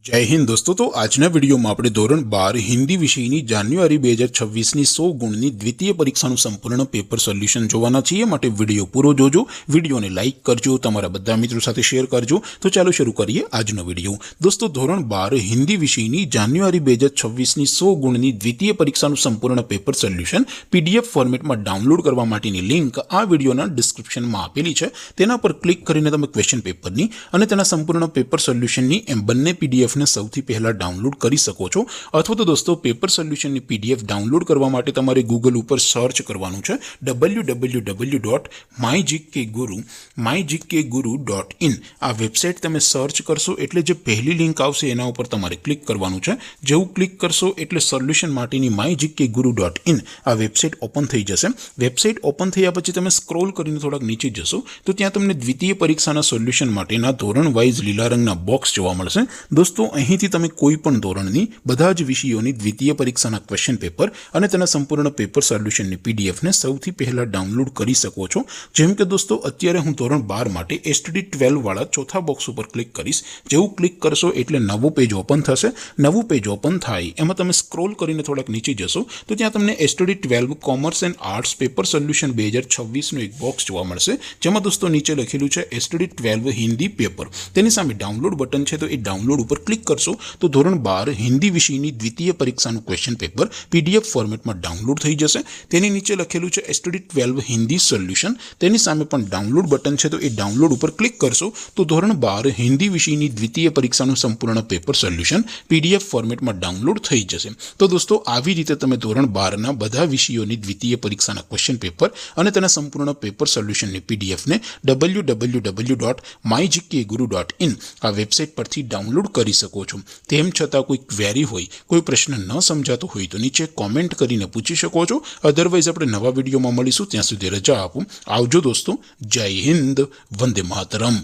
जय हिंद दोस्तों। तो आजना वीडियो में આપણે ધોરણ 12 હિન્દી વિષયની જાન્યુઆરી 2026 ની 100 ગુણની દ્વિતીય પરીક્ષાનું સંપૂર્ણ પેપર સોલ્યુશન જોવાના છીએ। માટે વિડિયો પૂરો જોજો, વિડિયોને લાઈક કરજો, તમારા બધા મિત્રો સાથે શેર કરજો। તો ચાલો શરૂ કરીએ આજનો વિડિયો। દોસ્તો ધોરણ 12 હિન્દી વિષયની જાન્યુઆરી 2026 ની 100 ગુણની દ્વિતીય પરીક્ષાનું સંપૂર્ણ પેપર સોલ્યુશન પીડીએફ ફોર્મેટમાં ડાઉનલોડ કરવા માટેની લિંક આ વિડિયોના ડિસ્ક્રિપ્શનમાં આપેલી છે। તેના પર ક્લિક કરીને તમે ક્વેશ્ચન પેપરની અને તેના સંપૂર્ણ પેપર સોલ્યુશનની એમ બંને પીડીએફ ने સૌથી પહેલા ડાઉનલોડ કરી શકો છો। અથવા તો દોસ્તો પેપર સોલ્યુશનની પીડીએફ ડાઉનલોડ કરવા માટે તમારે ગૂગલ ઉપર સર્ચ કરવાનું છે www.mygkguru.in। આ વેબસાઇટ તમે સર્ચ કરશો એટલે જે પહેલી લિંક આવશે એના ઉપર તમારે ક્લિક કરવાનું છે। જેવું ક્લિક કરશો એટલે સોલ્યુશન માટેની mygkguru.in આ વેબસાઇટ ઓપન થઈ જશે। વેબસાઇટ ઓપન થયા પછી તમે સ્ક્રોલ કરીને થોડાક નીચે જશો તો ત્યાં તમને દ્વિતીય પરીક્ષાના સોલ્યુશન માટેના ધોરણ વાઇઝ લીલા રંગના બોક્સ જોવા મળશે। दोस्तों અહીંથી તમે કોઈ પણ ધોરણની બધા જ વિષયોની દ્વિતીય પરીક્ષાના ક્વેશ્ચન પેપર અને તેના સંપૂર્ણ પેપર સોલ્યુશનની પીડીએફ ને સૌથી પહેલા ડાઉનલોડ કરી શકો છો। જેમ કે દોસ્તો અત્યારે હું ધોરણ 12 માટે STD 12 વાળા ચોથા બોક્સ ઉપર ક્લિક કરીશ। જેવું ક્લિક કરશો એટલે નવું પેજ ઓપન થશે। નવું પેજ ઓપન થાય એમાં તમે સ્ક્રોલ કરીને થોડાક નીચે જશો તો ત્યાં તમને STD 12 commerce and arts paper solution 2026 નું એક બોક્સ જોવા મળશે। જેમાં દોસ્તો નીચે લખેલું છે STD 12 હિન્દી પેપર। તેની સામે ડાઉનલોડ બટન છે તો એ ડાઉનલોડ ઉપર ક્લિક करशो तो धोरण 12 हिंदी विषयनी द्वितीय परीक्षाનું क्वेश्चन पेपर पीडीएफ फॉर्मेटમાં ડાઉનલોડ થઈ જશે। તેની નીચે લખેલું છે STD 12 હિન્દી સોલ્યુશન। તેની સામે પણ ડાઉનલોડ બટન છે તો એ ડાઉનલોડ ઉપર ક્લિક કરશો તો ધોરણ 12 હિન્દી વિષયની દ્વિતીય પરીક્ષાનું સંપૂર્ણ પેપર સોલ્યુશન પીડીએફ ફોર્મેટમાં ડાઉનલોડ થઈ જશે। તો દોસ્તો આવી રીતે તમે ધોરણ 12 ના બધા વિષયોની દ્વિતીય પરીક્ષાના ક્વેશ્ચન પેપર અને તેના સંપૂર્ણ પેપર સોલ્યુશનની પીડીએફ ને www.mygkguru.in આ વેબસાઇટ પરથી ડાઉનલોડ કરી શકો છો। તેમ છતાં કોઈ ક્વેરી હોય, કોઈ પ્રશ્ન ન સમજાતો હોય તો નીચે કોમેન્ટ કરીને પૂછી શકો છો। અધરવાઇઝ આપણે નવા વિડીયોમાં મળીશું, ત્યાં સુધી રજા આપો। આવજો દોસ્તો। જય હિન્દ, વંદે માતરમ।